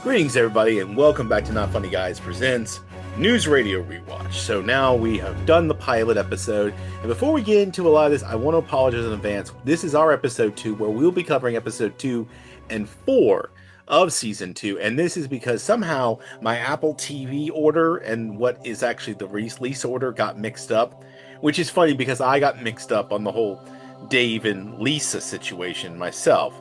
Greetings, everybody, and welcome back to Not Funny Guys Presents News Radio Rewatch. So now we have done the pilot episode, and before we get into a lot of this, I want to apologize in advance. This is our episode 2, where we'll be covering episode 2 and 4 of season 2, and this is because somehow my Apple TV order and what is actually the release order got mixed up, which is funny because I got mixed up on the whole Dave and Lisa situation myself.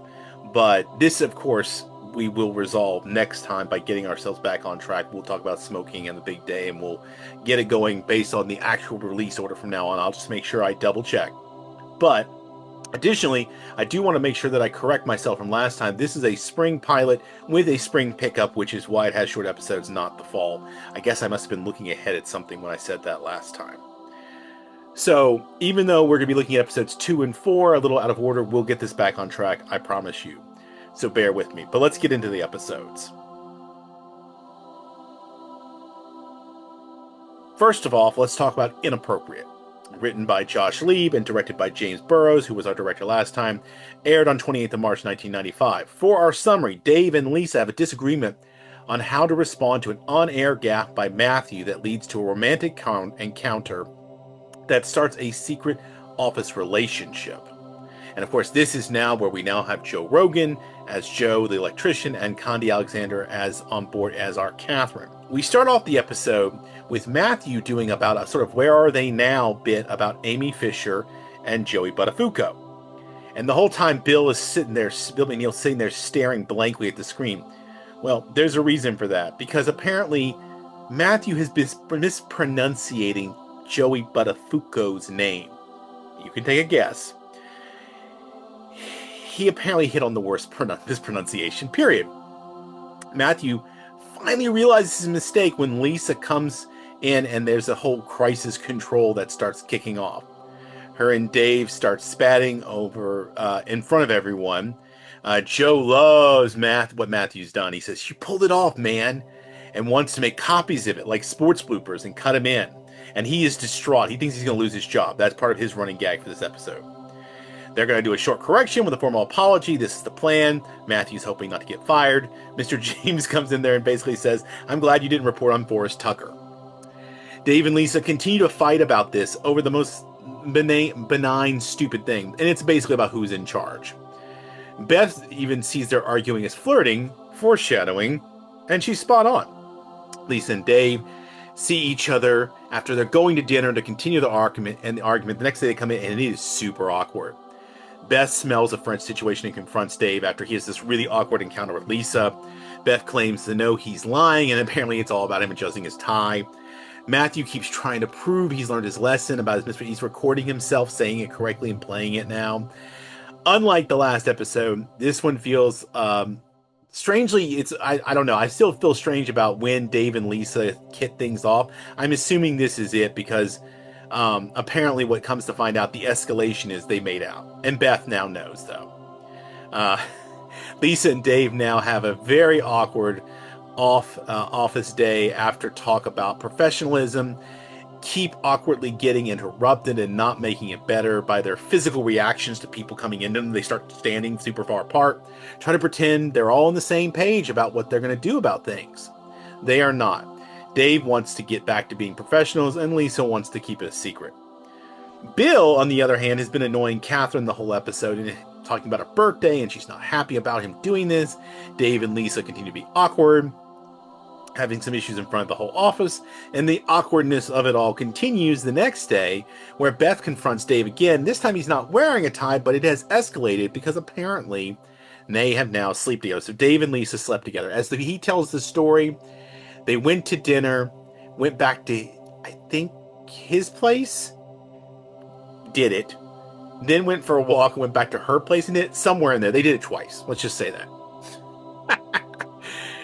But this, of course, we will resolve next time by getting ourselves back on track. We'll talk about smoking and the big day, and we'll get it going based on the actual release order from now on. I'll just make sure I double check. But additionally, I do want to make sure that I correct myself from last time. This is a spring pilot with a spring pickup, which is why it has short episodes, not the fall. I guess I must have been looking ahead at something when I said that last time. So even though we're going to be looking at episodes 2 and 4 a little out of order, we'll get this back on track, I promise you. So bear with me, but let's get into the episodes. First of all, let's talk about Inappropriate. Written by Josh Lieb and directed by James Burrows, who was our director last time, aired on 28th of March 1995. For our summary, Dave and Lisa have a disagreement on how to respond to an on-air gaffe by Matthew that leads to a romantic encounter that starts a secret office relationship. And of course, this is now where we now have Joe Rogan as Joe the electrician and Condi Alexander as on board as our Catherine. We start off the episode with Matthew doing about a sort of where are they now bit about Amy Fisher and Joey Buttafuoco. And the whole time Bill McNeil's sitting there staring blankly at the screen. Well, there's a reason for that, because apparently Matthew has been mispronunciating Joey Buttafuoco's name. You can take a guess. He apparently hit on the worst mispronunciation, period. Matthew finally realizes his mistake when Lisa comes in and there's a whole crisis control that starts kicking off. Her and Dave start spatting over in front of everyone. Joe loves what Matthew's done. He says, "You pulled it off, man," and wants to make copies of it like sports bloopers and cut him in. And he is distraught. He thinks he's going to lose his job. That's part of his running gag for this episode. They're going to do a short correction with a formal apology. This is the plan. Matthew's hoping not to get fired. Mr. James comes in there and basically says, "I'm glad you didn't report on Forrest Tucker." Dave and Lisa continue to fight about this over the most benign, stupid thing. And it's basically about who's in charge. Beth even sees their arguing as flirting, foreshadowing, and she's spot on. Lisa and Dave see each other after they're going to dinner to continue the argument. The next day they come in and it is super awkward. Beth smells a French situation and confronts Dave after he has this really awkward encounter with Lisa. Beth claims to know he's lying, and apparently it's all about him adjusting his tie. Matthew keeps trying to prove he's learned his lesson about his mistake. He's recording himself saying it correctly and playing it now. Unlike the last episode, this one feels strangely, I don't know. I still feel strange about when Dave and Lisa hit things off. I'm assuming this is it because apparently what comes to find out, the escalation is they made out. And Beth now knows, though. Lisa and Dave now have a very awkward office day after talk about professionalism. Keep awkwardly getting interrupted and not making it better by their physical reactions to people coming into them. They start standing super far apart, trying to pretend they're all on the same page about what they're going to do about things. They are not. Dave wants to get back to being professionals, and Lisa wants to keep it a secret. Bill, on the other hand, has been annoying Catherine the whole episode and talking about her birthday, and she's not happy about him doing this. Dave and Lisa continue to be awkward, having some issues in front of the whole office, and the awkwardness of it all continues the next day, where Beth confronts Dave again. This time he's not wearing a tie, but it has escalated because apparently they have now slept together. So Dave and Lisa slept together. As he tells the story, they went to dinner, went back to, I think, his place, did it, then went for a walk and went back to her place and did it somewhere in there. They did it twice. Let's just say that.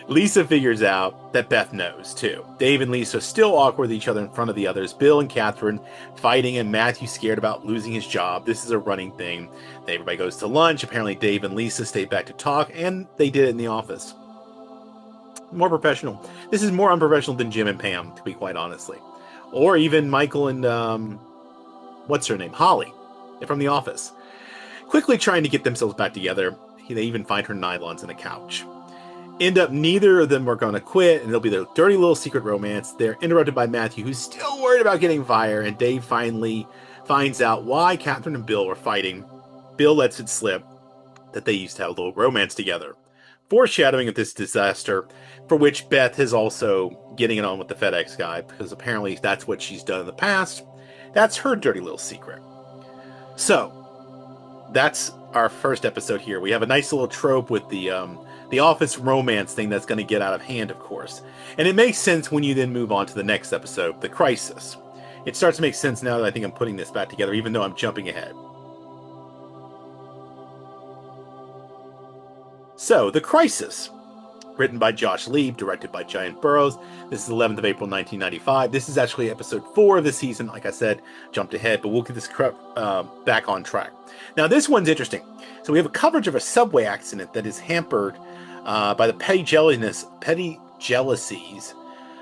Lisa figures out that Beth knows, too. Dave and Lisa are still awkward with each other in front of the others. Bill and Catherine fighting, and Matthew scared about losing his job. This is a running thing. Everybody goes to lunch. Apparently, Dave and Lisa stay back to talk, and they did it in the office. More professional. This is more unprofessional than Jim and Pam, to be quite honestly. Or even Michael and, what's her name? Holly. They're from The Office. Quickly trying to get themselves back together. They even find her nylons in a couch. End up neither of them are going to quit, and it'll be their dirty little secret romance. They're interrupted by Matthew, who's still worried about getting fired, and Dave finally finds out why Catherine and Bill were fighting. Bill lets it slip that they used to have a little romance together. Foreshadowing of this disaster, for which Beth is also getting it on with the FedEx guy, because apparently that's what she's done in the past. That's her dirty little secret. So, that's our first episode here. We have a nice little trope with the office romance thing that's going to get out of hand, of course. And it makes sense when you then move on to the next episode, The Crisis. It starts to make sense now that I think I'm putting this back together, even though I'm jumping ahead. So, The Crisis, written by Josh Lieb, directed by Giant Burrows. This is 11th of April, 1995. This is actually episode 4 of the season. Like I said, jumped ahead, but we'll get this back on track. Now, this one's interesting. So we have a coverage of a subway accident that is hampered by the petty jealousies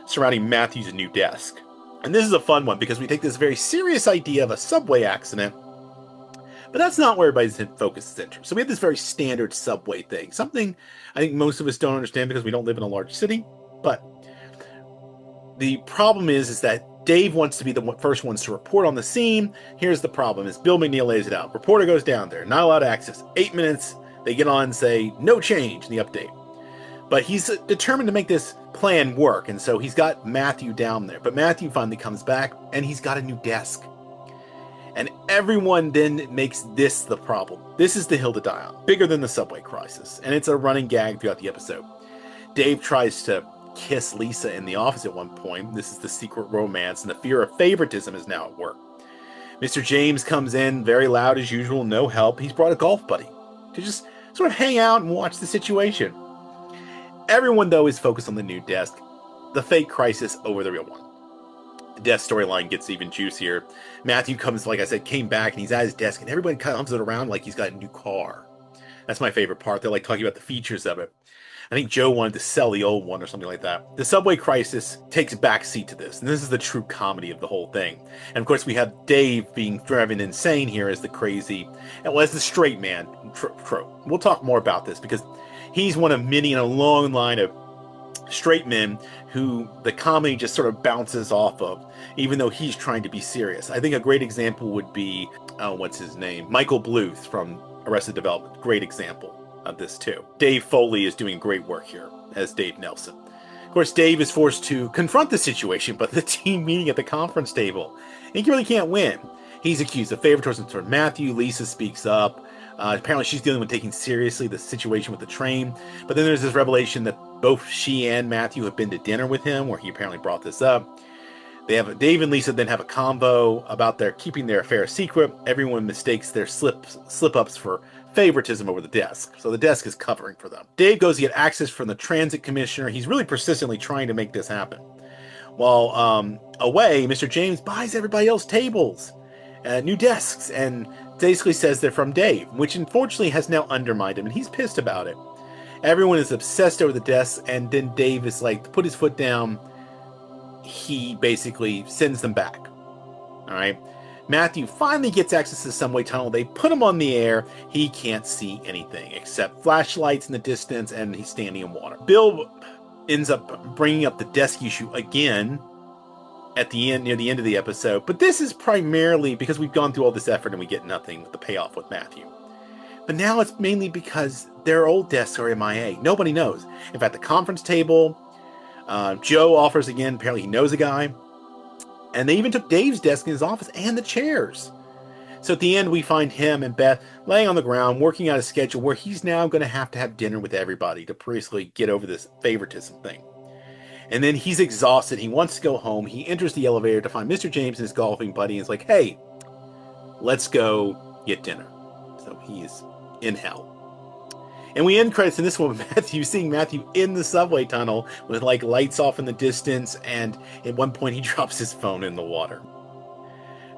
surrounding Matthew's new desk. And this is a fun one because we take this very serious idea of a subway accident, but that's not where everybody's focus is centered. So we have this very standard subway thing, something I think most of us don't understand because we don't live in a large city. But the problem is that Dave wants to be the first ones to report on the scene. Here's the problem, is Bill McNeil lays it out. Reporter goes down there, not allowed access. 8 minutes, they get on and say, no change in the update. But he's determined to make this plan work, and so he's got Matthew down there. But Matthew finally comes back, and he's got a new desk. And everyone then makes this the problem. This is the hill to die on, bigger than the subway crisis. And it's a running gag throughout the episode. Dave tries to kiss Lisa in the office at one point. This is the secret romance, and the fear of favoritism is now at work. Mr. James comes in, very loud as usual, no help. He's brought a golf buddy to just sort of hang out and watch the situation. Everyone, though, is focused on the new desk, the fake crisis over the real one. The desk storyline gets even juicier. Matthew comes, like I said, came back, and he's at his desk, and everybody comes around like he's got a new car. That's my favorite part. They're like talking about the features of it. I think Joe wanted to sell the old one or something like that. The subway crisis takes a backseat to this, and this is the true comedy of the whole thing. And of course, we have Dave being driven insane here as the crazy, and as the straight man trope. We'll talk more about this because he's one of many in a long line of straight men who the comedy just sort of bounces off of, even though he's trying to be serious. I think a great example would be, what's his name? Michael Bluth from Arrested Development. Great example of this too. Dave Foley is doing great work here as Dave Nelson. Of course, Dave is forced to confront the situation, but the team meeting at the conference table, he really can't win. He's accused of favoritism toward Matthew. Lisa speaks up. Apparently she's dealing with taking seriously the situation with the train. But then there's this revelation that both she and Matthew have been to dinner with him, where he apparently brought this up. Dave and Lisa then have a convo about their keeping their affair secret. Everyone mistakes their slip-ups for favoritism over the desk. So the desk is covering for them. Dave goes to get access from the transit commissioner. He's really persistently trying to make this happen. While away, Mr. James buys everybody else tables, new desks, and basically says they're from Dave, which unfortunately has now undermined him, and he's pissed about it. Everyone is obsessed over the desks, and then Dave is like, to put his foot down, he basically sends them back. All right. Matthew finally gets access to the subway tunnel. They put him on the air. He can't see anything except flashlights in the distance, and he's standing in water. Bill ends up bringing up the desk issue again at the end, near the end of the episode. But this is primarily because we've gone through all this effort and we get nothing with the payoff with Matthew. But now it's mainly because their old desks are MIA. Nobody knows. In fact, the conference table, Joe offers again. Apparently he knows a guy. And they even took Dave's desk in his office and the chairs. So at the end, we find him and Beth laying on the ground, working out a schedule where he's now going to have dinner with everybody to basically get over this favoritism thing. And then he's exhausted. He wants to go home. He enters the elevator to find Mr. James and his golfing buddy. And is like, hey, let's go get dinner. So he is in hell. And we end credits in this one with seeing Matthew in the subway tunnel with like lights off in the distance, and at one point he drops his phone in the water.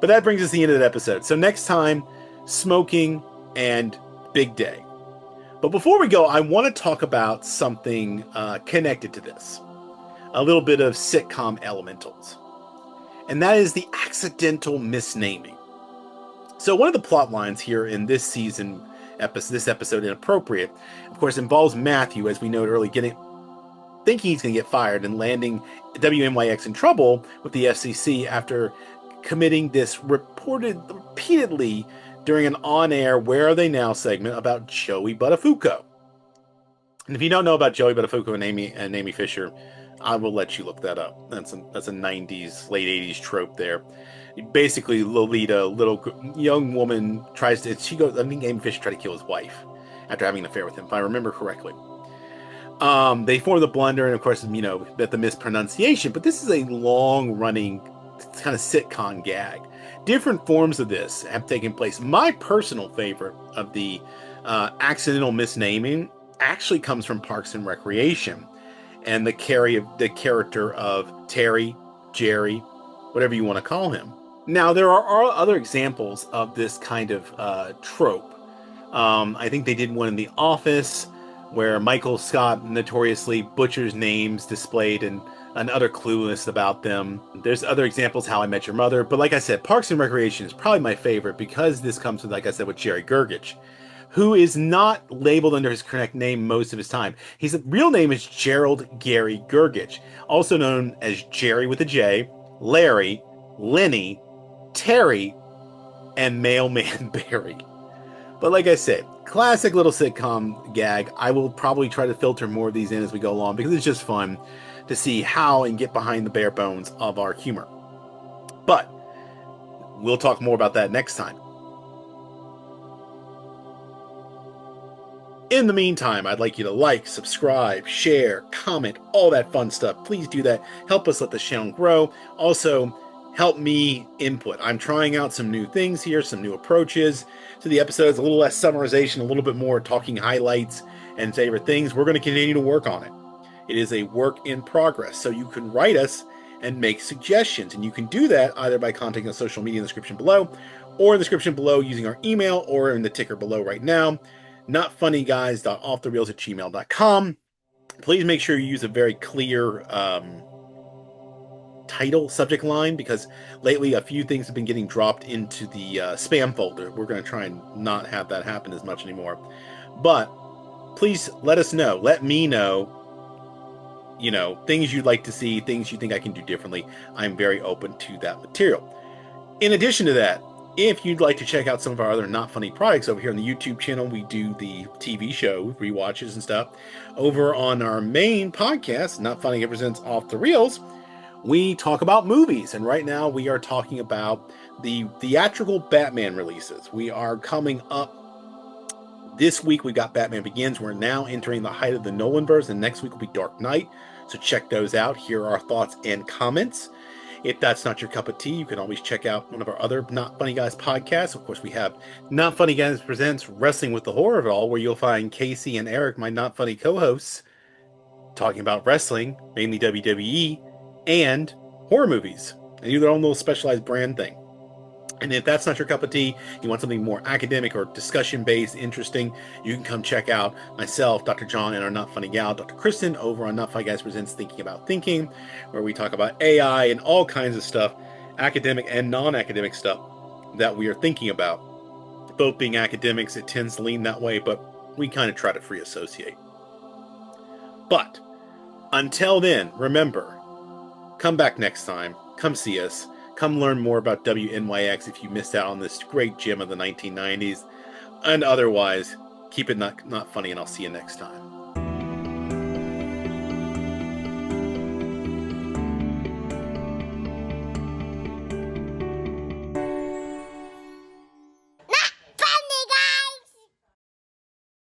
But that brings us to the end of that episode. So next time, smoking and big day. But before we go, I want to talk about something connected to this. A little bit of sitcom elementals. And that is the accidental misnaming. So one of the plot lines here in this season this episode Inappropriate, of course, involves Matthew, as we noted earlier, thinking he's going to get fired and landing WNYX in trouble with the FCC after committing this repeatedly during an on-air Where Are They Now segment about Joey Buttafuoco. And if you don't know about Joey Buttafuoco and Amy Fisher, I will let you look that up. That's a 90s, late 80s trope there. Basically, Lolita, little young woman, I think Amy Fisher tried to kill his wife after having an affair with him, if I remember correctly. They form the blunder, and of course, that the mispronunciation, but this is a long-running kind of sitcom gag. Different forms of this have taken place. My personal favorite of the accidental misnaming actually comes from Parks and Recreation, and the character of Terry, Jerry, whatever you want to call him. Now, there are other examples of this kind of trope. I think they did one in The Office, where Michael Scott notoriously butchers names displayed and utter clueless about them. There's other examples, How I Met Your Mother, but like I said, Parks and Recreation is probably my favorite because this comes with, like I said, with Jerry Gergich, who is not labeled under his correct name most of his time. His real name is Gerald Gary Gergich, also known as Jerry with a J, Larry, Lenny, Terry, and Mailman Barry. But like I said, classic little sitcom gag. I will probably try to filter more of these in as we go along because it's just fun to see how and get behind the bare bones of our humor. But we'll talk more about that next time. In the meantime, I'd like you to like, subscribe, share, comment, all that fun stuff. Please do that. Help us let the channel grow. Also, help me input. I'm trying out some new things here, some new approaches to the episodes, a little less summarization, a little bit more talking highlights and favorite things. We're going to continue to work on it. It is a work in progress, so you can write us and make suggestions, and you can do that either by contacting the social media in the description below, or in the description below using our email, or in the ticker below right now, notfunnyguys.offthereels@gmail.com. Please make sure you use a very clear title subject line, because lately a few things have been getting dropped into the spam folder. We're going to try and not have that happen as much anymore. But please let us know. Let me know, things you'd like to see, things you think I can do differently. I'm very open to that material. In addition to that, if you'd like to check out some of our other Not Funny products over here on the YouTube channel, we do the TV show rewatches and stuff. Over on our main podcast, Not Funny Presents Off the Reels, we talk about movies, and right now we are talking about the theatrical Batman releases. We are coming up this week. We got Batman Begins. We're now entering the height of the Nolanverse, and next week will be Dark Knight. So check those out. Here are our thoughts and comments. If that's not your cup of tea, you can always check out one of our other Not Funny Guys podcasts. Of course, we have Not Funny Guys Presents Wrestling with the Horror of It All, where you'll find Casey and Eric, my Not Funny co-hosts, talking about wrestling, mainly WWE, and horror movies, and do their own little specialized brand thing. And if that's not your cup of tea, you want something more academic or discussion-based, interesting, you can come check out myself, Dr. John, and our Not Funny gal, Dr. Kristen, over on Not Funny Guys Presents Thinking About Thinking, where we talk about AI and all kinds of stuff, academic and non-academic stuff that we are thinking about. Both being academics, it tends to lean that way, but we kind of try to free associate. But until then, remember, come back next time, come see us, come learn more about WNYX if you missed out on this great gem of the 1990s. And otherwise, keep it not funny, and I'll see you next time.